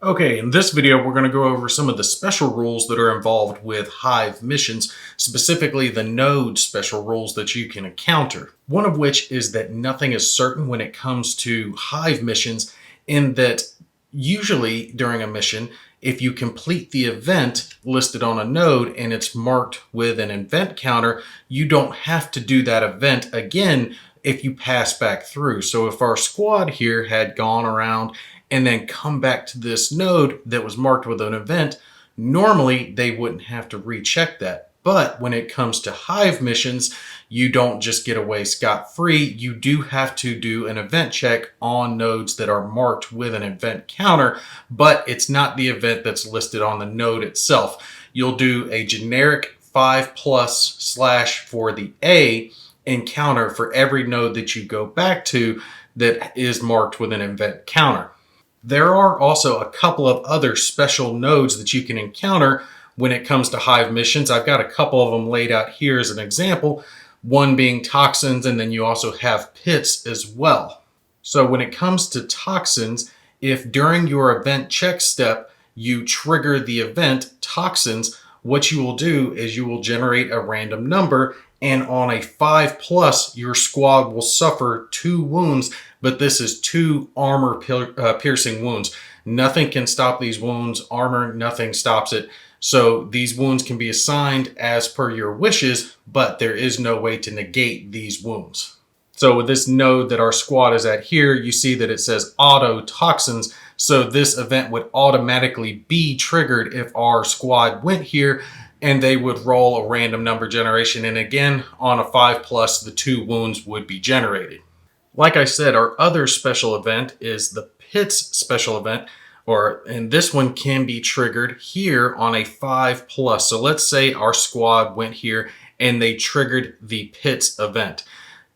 Okay, in this video, we're going to go over some of the special rules that are involved with Hive missions, specifically the node special rules that you can encounter. One of which is that nothing is certain when it comes to Hive missions, in that usually during a mission, if you complete the event listed on a node and it's marked with an event counter, you don't have to do that event again if you pass back through. So if our squad here had gone around and then come back to this node that was marked with an event, normally they wouldn't have to recheck that. But when it comes to Hive missions, you don't just get away scot-free. You do have to do an event check on nodes that are marked with an event counter, but it's not the event that's listed on the node itself. You'll do a generic 5+ / for the A encounter for every node that you go back to that is marked with an event counter. There are also a couple of other special nodes that you can encounter when it comes to Hive missions. I've got a couple of them laid out here as an example, one being toxins, and then you also have pits as well. So when it comes to toxins, if during your event check step you trigger the event toxins, what you will do is you will generate a random number, and on a 5+, your squad will suffer 2 wounds, but this is 2 armor piercing wounds. Nothing can stop these wounds. Armor, nothing stops it. So these wounds can be assigned as per your wishes, but there is no way to negate these wounds. So with this node that our squad is at here, you see that it says auto toxins. So this event would automatically be triggered if our squad went here, and they would roll a random number generation. And again, on a 5+, the 2 wounds would be generated. Like I said, our other special event is the pits special event, and this one can be triggered here on a 5+. So let's say our squad went here and they triggered the pits event.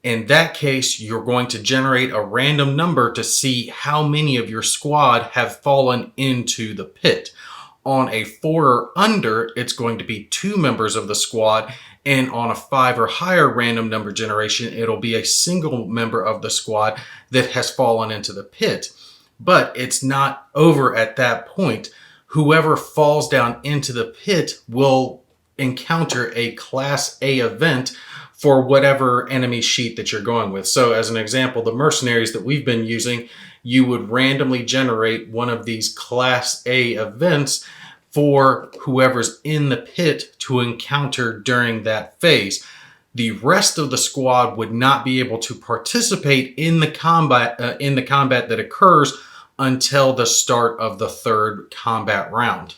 In that case, you're going to generate a random number to see how many of your squad have fallen into the pit. On a 4 or under, it's going to be 2 members of the squad, and on a 5 or higher random number generation, it'll be a single member of the squad that has fallen into the pit. But it's not over at that point. Whoever falls down into the pit will encounter a Class A event for whatever enemy sheet that you're going with. So as an example, the mercenaries that we've been using, you would randomly generate one of these Class A events for whoever's in the pit to encounter during that phase. The rest of the squad would not be able to participate in the combat that occurs until the start of the 3rd combat round.